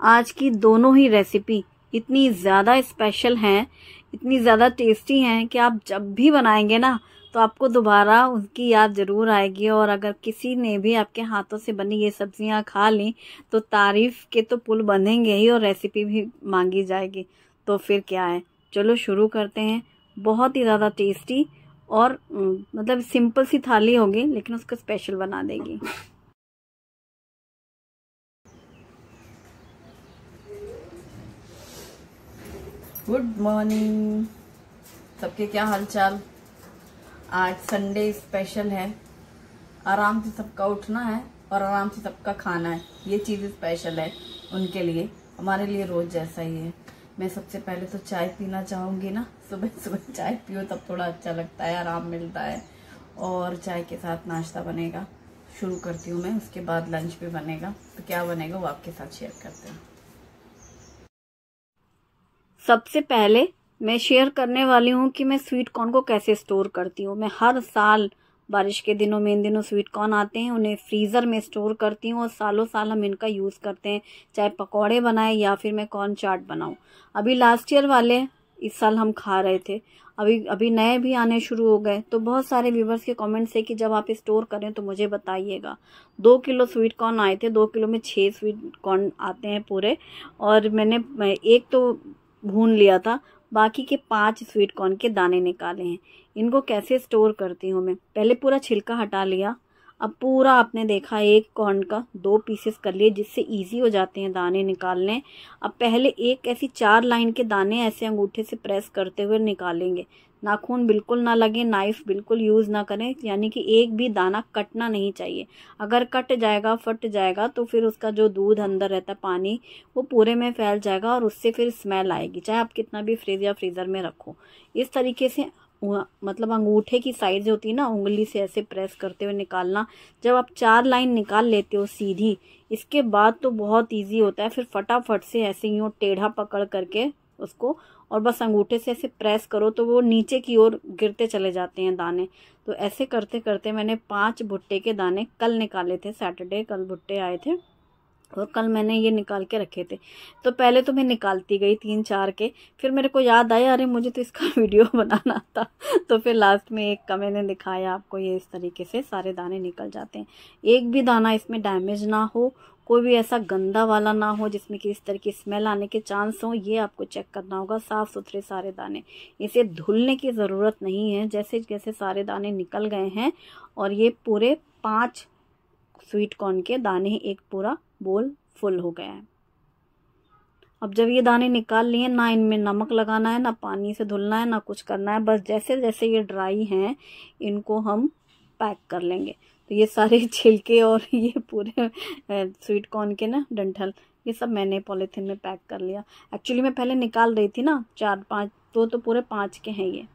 आज की दोनों ही रेसिपी इतनी ज़्यादा स्पेशल हैं, इतनी ज़्यादा टेस्टी हैं कि आप जब भी बनाएंगे ना तो आपको दोबारा उसकी याद ज़रूर आएगी। और अगर किसी ने भी आपके हाथों से बनी ये सब्जियां खा ली तो तारीफ़ के तो पुल बंधेंगे ही और रेसिपी भी मांगी जाएगी। तो फिर क्या है, चलो शुरू करते हैं। बहुत ही ज़्यादा टेस्टी और मतलब सिंपल सी थाली होगी लेकिन उसको स्पेशल बना देगी। गुड मॉर्निंग सबके, क्या हालचाल। आज संडे स्पेशल है, आराम से सबका उठना है और आराम से सबका खाना है। ये चीज़ स्पेशल है उनके लिए, हमारे लिए रोज जैसा ही है। मैं सबसे पहले तो चाय पीना चाहूँगी ना, सुबह सुबह चाय पियो तब थोड़ा अच्छा लगता है, आराम मिलता है। और चाय के साथ नाश्ता बनेगा, शुरू करती हूँ मैं। उसके बाद लंच भी बनेगा, तो क्या बनेगा वो आपके साथ शेयर करते हैं। सबसे पहले मैं शेयर करने वाली हूँ कि मैं स्वीट कॉर्न को कैसे स्टोर करती हूँ। मैं हर साल बारिश के दिनों में, इन दिनों स्वीट कॉर्न आते हैं, उन्हें फ्रीज़र में स्टोर करती हूँ और सालों साल हम इनका यूज़ करते हैं, चाहे पकौड़े बनाए या फिर मैं कॉर्न चाट बनाऊँ। अभी लास्ट ईयर वाले इस साल हम खा रहे थे, अभी नए भी आने शुरू हो गए। तो बहुत सारे व्यूवर्स के कमेंट्स है कि जब आप स्टोर करें तो मुझे बताइएगा। 2 किलो स्वीट कॉर्न आए थे, 2 किलो में 6 स्वीट कॉर्न आते हैं पूरे। और मैंने एक तो भून लिया था, बाकी के 5 स्वीट कॉर्न के दाने निकाले हैं। इनको कैसे स्टोर करती हूँ मैं, पहले पूरा छिलका हटा लिया। अब पूरा आपने देखा एक कॉर्न का 2 पीसेस कर लिए, जिससे इजी हो जाते हैं दाने निकालने। अब पहले एक ऐसी 4 लाइन के दाने ऐसे अंगूठे से प्रेस करते हुए निकालेंगे। नाखून बिल्कुल ना लगे, नाइफ बिल्कुल यूज़ ना करें, यानी कि एक भी दाना कटना नहीं चाहिए। अगर कट जाएगा, फट जाएगा तो फिर उसका जो दूध अंदर रहता है, पानी, वो पूरे में फैल जाएगा और उससे फिर स्मेल आएगी, चाहे आप कितना भी फ्रिज या फ्रीज़र में रखो। इस तरीके से मतलब अंगूठे की साइड जो होती है ना, उंगली से ऐसे प्रेस करते हुए निकालना। जब आप 4 लाइन निकाल लेते हो सीधी, इसके बाद तो बहुत इजी होता है। फिर फटाफट से ऐसे यूँ टेढ़ा पकड़ करके उसको, और बस अंगूठे से ऐसे प्रेस करो तो वो नीचे की ओर गिरते चले जाते हैं दाने। तो ऐसे करते करते मैंने 5 भुट्टे के दाने कल निकाले थे। सैटरडे कल भुट्टे आए थे और कल मैंने ये निकाल के रखे थे। तो पहले तो मैं निकालती गई 3-4 के, फिर मेरे को याद आया अरे मुझे तो इसका वीडियो बनाना था। तो फिर लास्ट में एक का मैंने दिखाया आपको। ये इस तरीके से सारे दाने निकल जाते हैं। एक भी दाना इसमें डैमेज ना हो, कोई भी ऐसा गंदा वाला ना हो जिसमें कि इस तरह की स्मेल आने के चांस हो, ये आपको चेक करना होगा। साफ़ सुथरे सारे दाने, इसे धुलने की ज़रूरत नहीं है। जैसे जैसे सारे दाने निकल गए हैं और ये पूरे 5 स्वीट कॉर्न के दाने एक पूरा बोल फुल हो गया है। अब जब ये दाने निकाल लिए, ना इनमें नमक लगाना है, ना पानी से धुलना है, ना कुछ करना है। बस जैसे जैसे ये ड्राई हैं इनको हम पैक कर लेंगे। तो ये सारे छिलके और ये पूरे स्वीट कॉर्न के ना डंठल, ये सब मैंने पॉलीथीन में पैक कर लिया। एक्चुअली मैं पहले निकाल रही थी ना 4-5, तो पूरे 5 के हैं ये।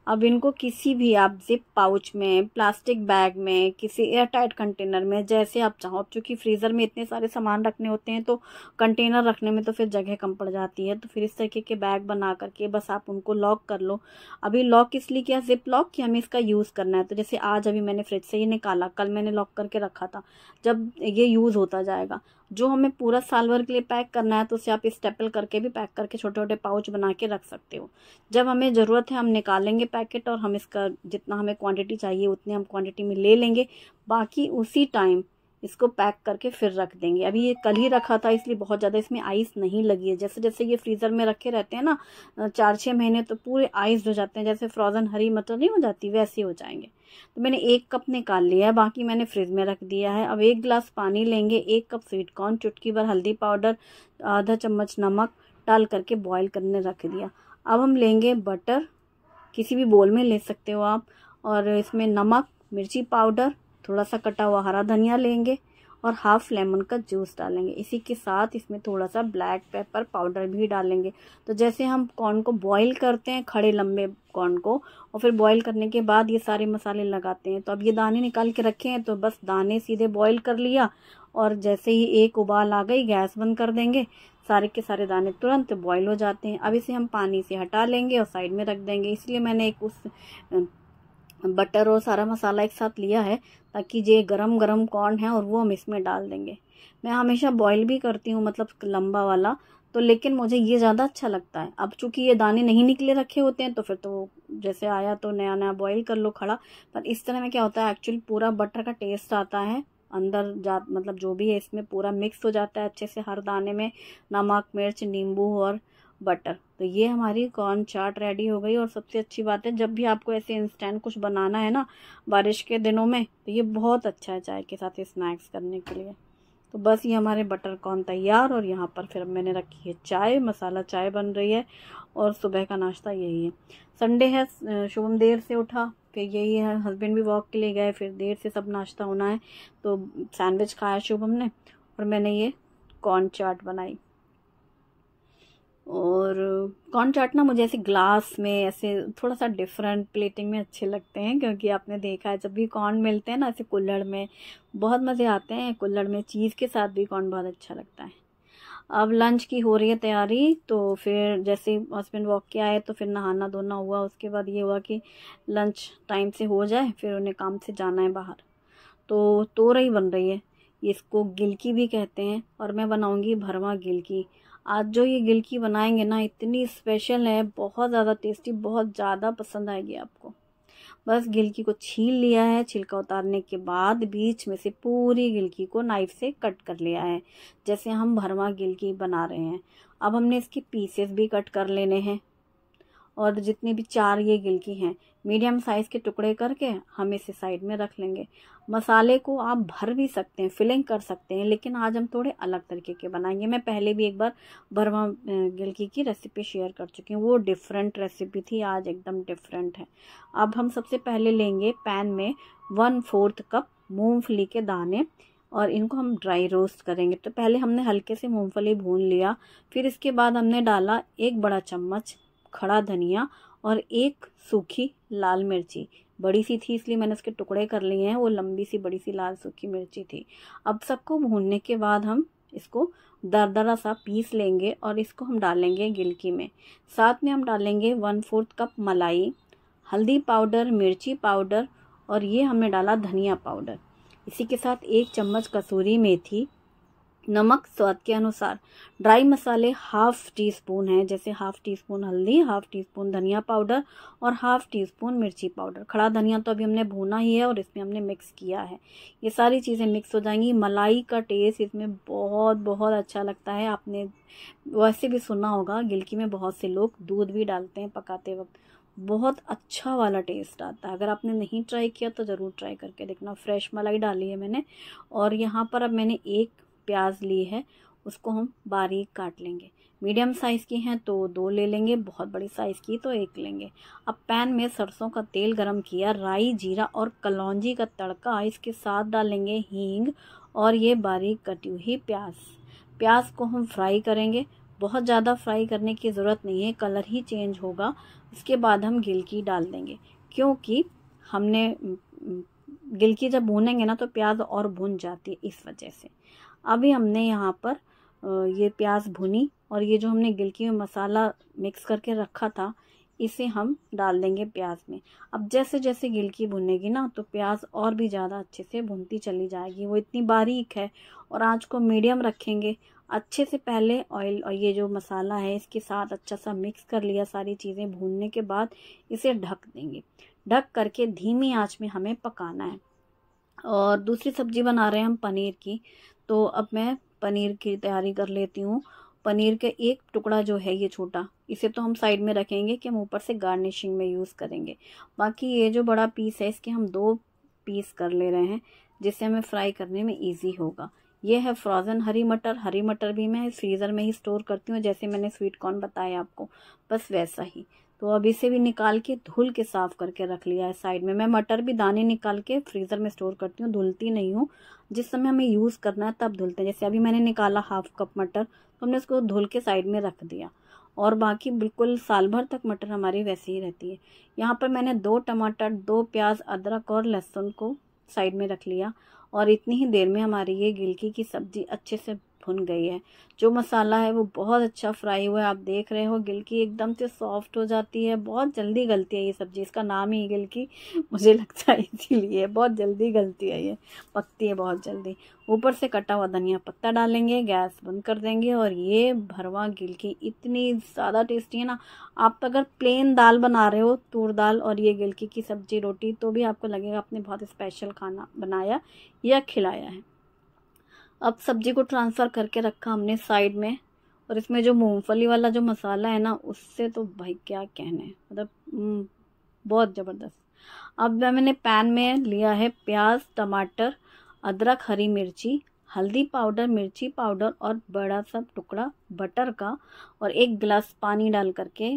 अब इनको किसी भी आप जिप पाउच में, प्लास्टिक बैग में, किसी एयर टाइट कंटेनर में, जैसे आप चाहो। अब चूँकि फ्रीज़र में इतने सारे सामान रखने होते हैं तो कंटेनर रखने में तो फिर जगह कम पड़ जाती है। तो फिर इस तरीके के बैग बना करके बस आप उनको लॉक कर लो। अभी लॉक इसलिए किया, जिप लॉक, कि हमें इसका यूज़ करना है। तो जैसे आज अभी मैंने फ्रिज से ये निकाला, कल मैंने लॉक करके रखा था। जब ये यूज़ होता जाएगा, जो हमें पूरा साल भर के लिए पैक करना है, तो उसे आप स्टेपल करके भी पैक करके छोटे छोटे पाउच बना के रख सकते हो। जब हमें ज़रूरत है हम निकालेंगे पैकेट और हम इसका जितना हमें क्वांटिटी चाहिए उतनी हम क्वांटिटी में ले लेंगे। बाकी उसी टाइम इसको पैक करके फिर रख देंगे। अभी ये कल ही रखा था इसलिए बहुत ज़्यादा इसमें आइस नहीं लगी है। जैसे जैसे ये फ्रीज़र में रखे रहते हैं ना 4-6 महीने, तो पूरे आइस हो जाते हैं, जैसे फ्रोज़न हरी मटर नहीं हो जाती, वैसे हो जाएंगे। तो मैंने 1 कप निकाल लिया है, बाकी मैंने फ्रिज में रख दिया है। अब 1 गिलास पानी लेंगे, 1 कप स्वीट कॉर्न, चुटकी भर हल्दी पाउडर, आधा चम्मच नमक डाल करके बॉईल करने रख दिया। अब हम लेंगे बटर, किसी भी बोल में ले सकते हो आप, और इसमें नमक, मिर्ची पाउडर, थोड़ा सा कटा हुआ हरा धनिया लेंगे और हाफ लेमन का जूस डालेंगे। इसी के साथ इसमें थोड़ा सा ब्लैक पेपर पाउडर भी डालेंगे। तो जैसे हम कॉर्न को बॉईल करते हैं, खड़े लंबे कॉर्न को, और फिर बॉईल करने के बाद ये सारे मसाले लगाते हैं। तो अब ये दाने निकाल के रखे हैं, तो बस दाने सीधे बॉईल कर लिया और जैसे ही एक उबाल आ गई गैस बंद कर देंगे। सारे के सारे दाने तुरंत बॉईल हो जाते हैं। अब इसे हम पानी से हटा लेंगे और साइड में रख देंगे। इसलिए मैंने एक उस बटर और सारा मसाला एक साथ लिया है, ताकि ये गरम गरम कॉर्न है और वो हम इसमें डाल देंगे। मैं हमेशा बॉईल भी करती हूँ, मतलब लंबा वाला, तो लेकिन मुझे ये ज़्यादा अच्छा लगता है। अब चूंकि ये दाने नहीं निकले रखे होते हैं तो फिर तो जैसे आया तो नया नया बॉईल कर लो खड़ा। पर इस तरह में क्या होता है, एक्चुअली पूरा बटर का टेस्ट आता है अंदर जा, मतलब जो भी है इसमें पूरा मिक्स हो जाता है अच्छे से हर दाने में, नमक, मिर्च, नींबू और बटर। तो ये हमारी कॉर्न चाट रेडी हो गई। और सबसे अच्छी बात है, जब भी आपको ऐसे इंस्टेंट कुछ बनाना है ना बारिश के दिनों में, तो ये बहुत अच्छा है चाय के साथ स्नैक्स करने के लिए। तो बस ये हमारे बटर कॉर्न तैयार। और यहाँ पर फिर मैंने रखी है चाय, मसाला चाय बन रही है। और सुबह का नाश्ता यही है। संडे है, शुभम देर से उठा, फिर यही है, हस्बैंड भी वॉक के लिए गए, फिर देर से सब नाश्ता होना है। तो सैंडविच खाया शुभम ने और मैंने ये कॉर्न चाट बनाई। और कॉर्न चाट ना मुझे ऐसे ग्लास में ऐसे थोड़ा सा डिफरेंट प्लेटिंग में अच्छे लगते हैं, क्योंकि आपने देखा है जब भी कॉर्न मिलते हैं ना ऐसे कुल्हड़ में, बहुत मज़े आते हैं। कुल्हड़ में चीज़ के साथ भी कॉर्न बहुत अच्छा लगता है। अब लंच की हो रही है तैयारी। तो फिर जैसे हस्बैंड वॉक के आए तो फिर नहाना धोना हुआ। उसके बाद ये हुआ कि लंच टाइम से हो जाए, फिर उन्हें काम से जाना है बाहर। तो तोरई बन रही है, इसको गिलकी भी कहते हैं, और मैं बनाऊंगी भरवा गिलकी। आज जो ये गिलकी बनाएंगे ना इतनी स्पेशल है, बहुत ज़्यादा टेस्टी, बहुत ज़्यादा पसंद आएगी आपको। बस गिलकी को छील लिया है, छिलका उतारने के बाद बीच में से पूरी गिलकी को नाइफ से कट कर लिया है, जैसे हम भरवा गिलकी बना रहे हैं। अब हमने इसके पीसेस भी कट कर लेने हैं। और जितनी भी 4 ये गिलकी हैं, मीडियम साइज़ के टुकड़े करके हम इसे साइड में रख लेंगे। मसाले को आप भर भी सकते हैं, फिलिंग कर सकते हैं, लेकिन आज हम थोड़े अलग तरीके के बनाएंगे। मैं पहले भी एक बार भरवा गिलकी की रेसिपी शेयर कर चुकी हूँ, वो डिफरेंट रेसिपी थी, आज एकदम डिफरेंट है। अब हम सबसे पहले लेंगे पैन में 1/4 कप मूंगफली के दाने, और इनको हम ड्राई रोस्ट करेंगे। तो पहले हमने हल्के से मूंगफली भून लिया, फिर इसके बाद हमने डाला 1 बड़ा चम्मच खड़ा धनिया और 1 सूखी लाल मिर्ची। बड़ी सी थी इसलिए मैंने उसके टुकड़े कर लिए हैं, वो लंबी सी बड़ी सी लाल सूखी मिर्ची थी। अब सबको भूनने के बाद हम इसको दरदरा सा पीस लेंगे और इसको हम डालेंगे गिलकी में। साथ में हम डालेंगे 1/4 कप मलाई, हल्दी पाउडर, मिर्ची पाउडर, और ये हमने डाला धनिया पाउडर। इसी के साथ 1 चम्मच कसूरी मेथी, नमक स्वाद के अनुसार। ड्राई मसाले 1/2 टीस्पून है, जैसे 1/2 टीस्पून हल्दी, 1/2 टीस्पून धनिया पाउडर और 1/2 टीस्पून मिर्ची पाउडर। खड़ा धनिया तो अभी हमने भूना ही है और इसमें हमने मिक्स किया है। ये सारी चीज़ें मिक्स हो जाएंगी। मलाई का टेस्ट इसमें बहुत बहुत अच्छा लगता है। आपने वैसे भी सुना होगा गिलकी में बहुत से लोग दूध भी डालते हैं पकाते वक्त, बहुत अच्छा वाला टेस्ट आता है। अगर आपने नहीं ट्राई किया तो ज़रूर ट्राई करके देखना। फ्रेश मलाई डाली है मैंने। और यहाँ पर अब मैंने 1 प्याज ली है, उसको हम बारीक काट लेंगे। मीडियम साइज़ की हैं तो 2 ले लेंगे, बहुत बड़ी साइज़ की तो 1 लेंगे। अब पैन में सरसों का तेल गरम किया, राई, जीरा और कलौंजी का तड़का, इसके साथ डालेंगे हींग और ये बारीक कटी हुई प्याज को हम फ्राई करेंगे। बहुत ज़्यादा फ्राई करने की ज़रूरत नहीं है, कलर ही चेंज होगा। इसके बाद हम गिलकी डाल देंगे, क्योंकि हमने गिलकी जब भूनेंगे ना तो प्याज और भुन जाती है, इस वजह से। अभी हमने यहाँ पर ये प्याज भुनी और ये जो हमने गिलकी में मसाला मिक्स करके रखा था इसे हम डाल देंगे प्याज में। अब जैसे जैसे गिलकी भुनेगी ना तो प्याज और भी ज़्यादा अच्छे से भुनती चली जाएगी। वो इतनी बारीक है। और आंच को मीडियम रखेंगे। अच्छे से पहले ऑयल और ये जो मसाला है इसके साथ अच्छा सा मिक्स कर लिया। सारी चीज़ें भूनने के बाद इसे ढक देंगे। ढक करके धीमी आंच में हमें पकाना है। और दूसरी सब्जी बना रहे हैं हम पनीर की। तो अब मैं पनीर की तैयारी कर लेती हूँ। पनीर के 1 टुकड़ा जो है ये छोटा, इसे तो हम साइड में रखेंगे कि हम ऊपर से गार्निशिंग में यूज़ करेंगे। बाकी ये जो बड़ा पीस है इसके हम 2 पीस कर ले रहे हैं, जिससे हमें फ्राई करने में इजी होगा। ये है फ्रोज़न हरी मटर। हरी मटर भी मैं फ्रीज़र में ही स्टोर करती हूँ, जैसे मैंने स्वीट कॉर्न बताया आपको, बस वैसा ही। तो अब इसे भी निकाल के धुल के साफ़ करके रख लिया है साइड में। मैं मटर भी दाने निकाल के फ्रीज़र में स्टोर करती हूँ, धुलती नहीं हूँ। जिस समय हमें यूज़ करना है तब धुलते हैं। जैसे अभी मैंने निकाला 1/2 कप मटर, तो हमने उसको धुल के साइड में रख दिया। और बाकी बिल्कुल साल भर तक मटर हमारी वैसे ही रहती है। यहाँ पर मैंने 2 टमाटर, 2 प्याज, अदरक और लहसुन को साइड में रख लिया। और इतनी ही देर में हमारी ये गिलकी की सब्ज़ी अच्छे से भुन गई है। जो मसाला है वो बहुत अच्छा फ्राई हुआ है। आप देख रहे हो गिलकी एकदम से सॉफ्ट हो जाती है। बहुत जल्दी गलती है ये सब्जी, इसका नाम ही गिलकी मुझे लगता है इसीलिए बहुत जल्दी गलती है, ये पकती है बहुत जल्दी। ऊपर से कटा हुआ धनिया पत्ता डालेंगे, गैस बंद कर देंगे और ये भरवा गिलकी इतनी ज़्यादा टेस्टी है ना। आप अगर प्लेन दाल बना रहे हो, तूर दाल, और ये गिलकी की सब्जी रोटी, तो भी आपको लगेगा आपने बहुत स्पेशल खाना बनाया या खिलाया है। अब सब्जी को ट्रांसफ़र करके रखा हमने साइड में, और इसमें जो मूंगफली वाला जो मसाला है ना, उससे तो भाई क्या कहने, मतलब बहुत ज़बरदस्त। अब मैंने पैन में लिया है प्याज, टमाटर, अदरक, हरी मिर्ची, हल्दी पाउडर, मिर्ची पाउडर और बड़ा सा टुकड़ा बटर का, और 1 गिलास पानी डाल करके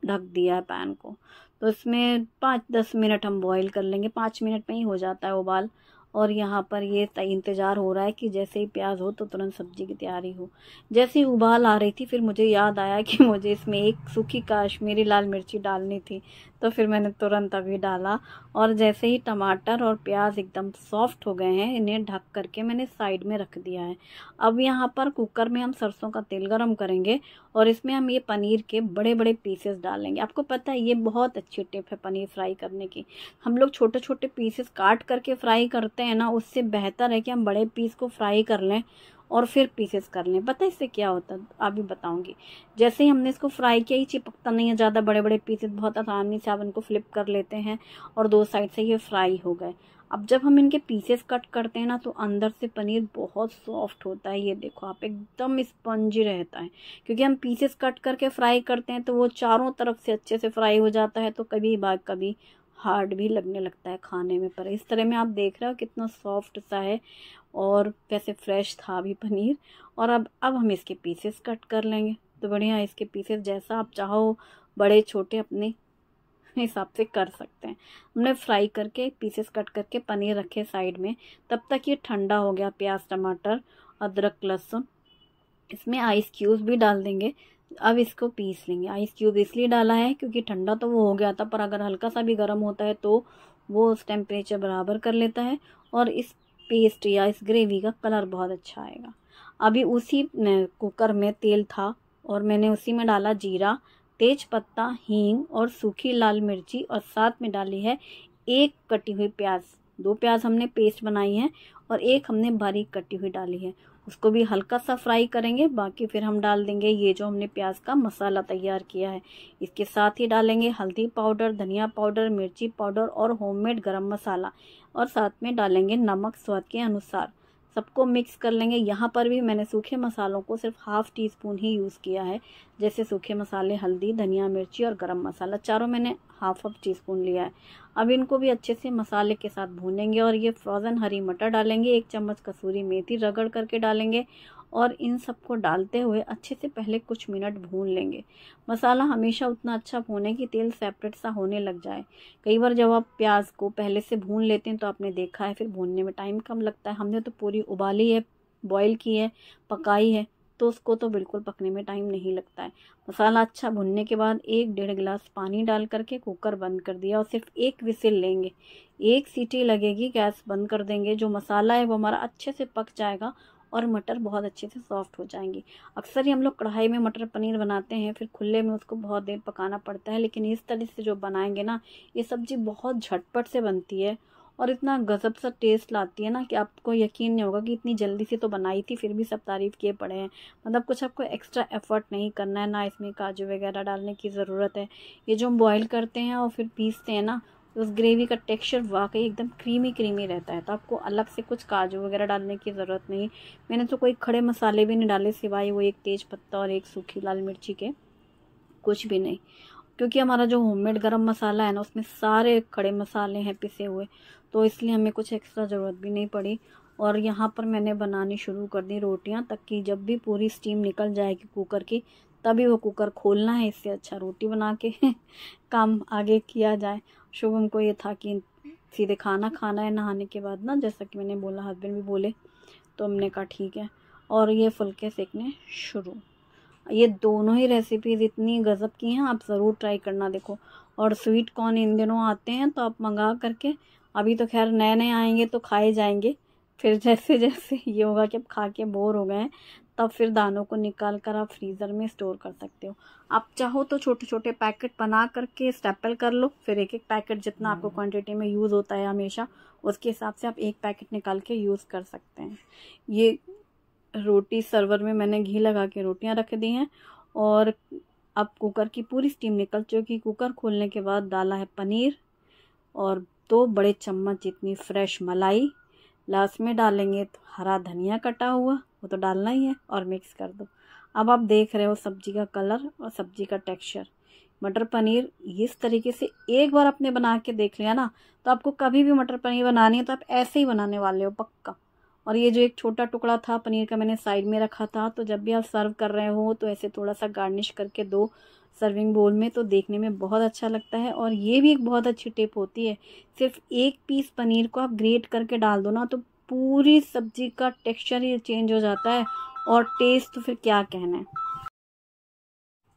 ढक दिया है पैन को। तो इसमें 5-10 मिनट हम बॉईल कर लेंगे, 5 मिनट में ही हो जाता है उबाल। और यहाँ पर ये इंतज़ार हो रहा है कि जैसे ही प्याज हो तो तुरंत सब्जी की तैयारी हो। जैसे ही उबाल आ रही थी फिर मुझे याद आया कि मुझे इसमें 1 सूखी कश्मीरी लाल मिर्ची डालनी थी, तो फिर मैंने तुरंत अभी डाला। और जैसे ही टमाटर और प्याज एकदम सॉफ्ट हो गए हैं, इन्हें ढक करके मैंने साइड में रख दिया है। अब यहाँ पर कुकर में हम सरसों का तेल गरम करेंगे और इसमें हम ये पनीर के बड़े बड़े पीसेस डालेंगे। आपको पता है ये बहुत अच्छी टिप है पनीर फ्राई करने की। हम लोग छोटे छोटे पीसेस काट करके फ्राई करते हैं ना, उससे बेहतर है कि हम बड़े पीस को फ्राई कर लें और फिर पीसेस कर लें। पता है इससे क्या होता है, अभी बताऊंगी। जैसे ही हमने इसको फ्राई किया, ही चिपकता नहीं है ज़्यादा, बड़े बड़े पीसेस बहुत आसानी से आप इनको फ्लिप कर लेते हैं और 2 साइड से ये फ्राई हो गए। अब जब हम इनके पीसेस कट करते हैं ना, तो अंदर से पनीर बहुत सॉफ्ट होता है। ये देखो आप, एकदम स्पंजी रहता है, क्योंकि हम पीसेस कट करके फ्राई करते हैं तो वो चारों तरफ से अच्छे से फ्राई हो जाता है, तो कभी कभी हार्ड भी लगने लगता है खाने में। पर इस तरह में आप देख रहे हो कितना सॉफ्ट सा है, और वैसे फ्रेश था भी पनीर। और अब हम इसके पीसेस कट कर लेंगे। तो बढ़िया, इसके पीसेस जैसा आप चाहो बड़े छोटे अपने हिसाब से कर सकते हैं। हमने फ्राई करके पीसेस कट करके पनीर रखे साइड में। तब तक ये ठंडा हो गया प्याज, टमाटर, अदरक, लहसुन। इसमें आइस क्यूब्स भी डाल देंगे। अब इसको पीस लेंगे। आइस क्यूब इसलिए डाला है क्योंकि ठंडा तो वो हो गया था, पर अगर हल्का सा भी गर्म होता है तो वो उस टेम्परेचर बराबर कर लेता है और इस पेस्ट या इस ग्रेवी का कलर बहुत अच्छा आएगा। अभी उसी कुकर में तेल था और मैंने उसी में डाला जीरा, तेज पत्ता, हींग और सूखी लाल मिर्ची, और साथ में डाली है 1 कटी हुई प्याज। 2 प्याज हमने पेस्ट बनाई है और 1 हमने बारीक कटी हुई डाली है। उसको भी हल्का सा फ्राई करेंगे। बाकी फिर हम डाल देंगे ये जो हमने प्याज का मसाला तैयार किया है। इसके साथ ही डालेंगे हल्दी पाउडर, धनिया पाउडर, मिर्ची पाउडर और होममेड गरम मसाला, और साथ में डालेंगे नमक स्वाद के अनुसार। सबको मिक्स कर लेंगे। यहाँ पर भी मैंने सूखे मसालों को सिर्फ ½ टीस्पून ही यूज़ किया है। जैसे सूखे मसाले हल्दी, धनिया, मिर्ची और गरम मसाला, चारों मैंने ½ टीस्पून लिया है। अब इनको भी अच्छे से मसाले के साथ भूनेंगे और ये फ्रोज़न हरी मटर डालेंगे। 1 चम्मच कसूरी मेथी रगड़ करके डालेंगे और इन सबको डालते हुए अच्छे से पहले कुछ मिनट भून लेंगे। मसाला हमेशा उतना अच्छा भूनें कि तेल सेपरेट सा होने लग जाए। कई बार जब आप प्याज को पहले से भून लेते हैं तो आपने देखा है फिर भूनने में टाइम कम लगता है। हमने तो पूरी उबाली है, बॉईल की है, पकाई है, तो उसको तो बिल्कुल पकने में टाइम नहीं लगता है। मसाला अच्छा भुनने के बाद 1-1.5 गिलास पानी डाल करके कुकर बंद कर दिया और सिर्फ 1 विसिल लेंगे। 1 सीटी लगेगी, गैस बंद कर देंगे। जो मसाला है वो हमारा अच्छे से पक जाएगा और मटर बहुत अच्छे से सॉफ्ट हो जाएंगी। अक्सर ही हम लोग कढ़ाई में मटर पनीर बनाते हैं, फिर खुले में उसको बहुत देर पकाना पड़ता है, लेकिन इस तरह से जो बनाएंगे ना, ये सब्ज़ी बहुत झटपट से बनती है और इतना गजब सा टेस्ट लाती है ना कि आपको यकीन नहीं होगा कि इतनी जल्दी से तो बनाई थी, फिर भी सब तारीफ़ किए पड़े हैं। मतलब कुछ आपको एक्स्ट्रा एफर्ट नहीं करना है, ना इसमें काजू वगैरह डालने की ज़रूरत है। ये जो हम बॉईल करते हैं और फिर पीसते हैं ना, उस ग्रेवी का टेक्सचर वाकई एकदम क्रीमी रहता है, तो आपको अलग से कुछ काजू वगैरह डालने की ज़रूरत नहीं। मैंने तो कोई खड़े मसाले भी नहीं डाले सिवाय वो 1 तेज पत्ता और 1 सूखी लाल मिर्ची के, कुछ भी नहीं। क्योंकि हमारा जो होममेड गरम मसाला है ना, उसमें सारे खड़े मसाले हैं पिसे हुए, तो इसलिए हमें कुछ एक्स्ट्रा ज़रूरत भी नहीं पड़ी। और यहाँ पर मैंने बनानी शुरू कर दी रोटियाँ, तक कि जब भी पूरी स्टीम निकल जाएगी कुकर की तभी वो कुकर खोलना है। इससे अच्छा रोटी बना के काम आगे किया जाए। शुभम को ये था कि सीधे खाना खाना है नहाने के बाद ना, जैसा कि मैंने बोला, हस्बैंड भी बोले, तो हमने कहा ठीक है। और ये फुलके सेकने शुरू। ये दोनों ही रेसिपीज़ इतनी गज़ब की हैं, आप ज़रूर ट्राई करना। देखो, और स्वीट कॉर्न इन दिनों आते हैं तो आप मंगा करके, अभी तो खैर नए नए आएंगे तो खाए जाएंगे, फिर जैसे जैसे ये होगा कि अब खा के बोर हो गए हैं, तब फिर दानों को निकाल कर आप फ्रीज़र में स्टोर कर सकते हो। आप चाहो तो छोटे छोटे पैकेट बना करके स्टेपल कर लो, फिर एक एक पैकेट जितना आपको क्वांटिटी में यूज़ होता है हमेशा, उसके हिसाब से आप एक पैकेट निकाल के यूज़ कर सकते हैं। ये रोटी सर्वर में मैंने घी लगा के रोटियां रख दी हैं, और अब कुकर की पूरी स्टीम निकल चुकी। कुकर खोलने के बाद डाला है पनीर और 2 बड़े चम्मच जितनी फ्रेश मलाई। लास्ट में डालेंगे तो हरा धनिया कटा हुआ, वो तो डालना ही है, और मिक्स कर दो। अब आप देख रहे हो सब्जी का कलर और सब्जी का टेक्सचर। मटर पनीर इस तरीके से एक बार आपने बना के देख लिया ना, तो आपको कभी भी मटर पनीर बनानी है तो आप ऐसे ही बनाने वाले हो पक्का। और ये जो एक छोटा टुकड़ा था पनीर का मैंने साइड में रखा था, तो जब भी आप सर्व कर रहे हो तो ऐसे थोड़ा सा गार्निश करके दो सर्विंग बोल में, तो देखने में बहुत अच्छा लगता है। और ये भी एक बहुत अच्छी टिप होती है, सिर्फ एक पीस पनीर को आप ग्रेट करके डाल दो ना, तो पूरी सब्जी का टेक्सचर ही चेंज हो जाता है, और टेस्ट तो फिर क्या कहना है।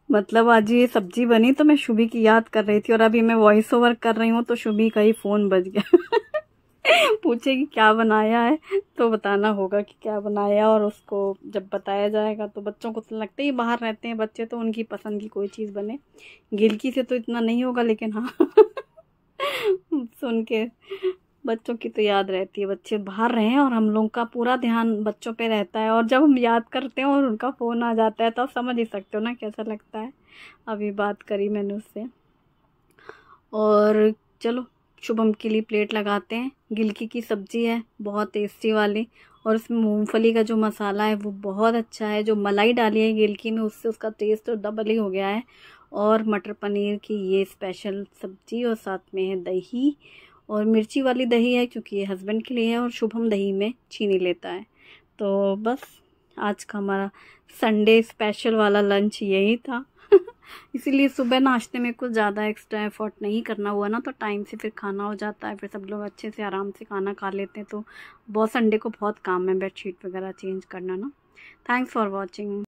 मतलब आज ये सब्जी बनी तो मैं शुभी की याद कर रही थी, और अभी मैं वॉइस ओवर कर रही हूँ तो शुभी का ही फ़ोन बज गया। पूछेगी क्या बनाया है, तो बताना होगा कि क्या बनाया, और उसको जब बताया जाएगा तो बच्चों को तो लगता ही बाहर रहते हैं बच्चे, तो उनकी पसंद की कोई चीज़ बने। गिलकी से तो इतना नहीं होगा, लेकिन हाँ सुन के बच्चों की तो याद रहती है। बच्चे बाहर रहे हैं और हम लोग का पूरा ध्यान बच्चों पे रहता है, और जब हम याद करते हैं और उनका फ़ोन आ जाता है तो आप समझ ही सकते हो ना कैसा लगता है। अभी बात करी मैंने उससे, और चलो शुभम के लिए प्लेट लगाते हैं। गिलकी की सब्ज़ी है बहुत टेस्टी वाली, और उसमें मूंगफली का जो मसाला है वो बहुत अच्छा है। जो मलाई डाली है गिलकी में उससे उसका टेस्ट तो डबल ही हो गया है। और मटर पनीर की ये स्पेशल सब्ज़ी, और साथ में है दही, और मिर्ची वाली दही है क्योंकि ये हस्बैंड के लिए है, और शुभम दही में चीनी लेता है। तो बस आज का हमारा संडे स्पेशल वाला लंच यही था। इसीलिए सुबह नाश्ते में कुछ ज़्यादा एक्स्ट्रा एफर्ट नहीं करना हुआ ना, तो टाइम से फिर खाना हो जाता है, फिर सब लोग अच्छे से आराम से खाना खा लेते हैं। तो बहुत संडे को बहुत काम है बेडशीट वगैरह चेंज करना ना। Thanks for watching.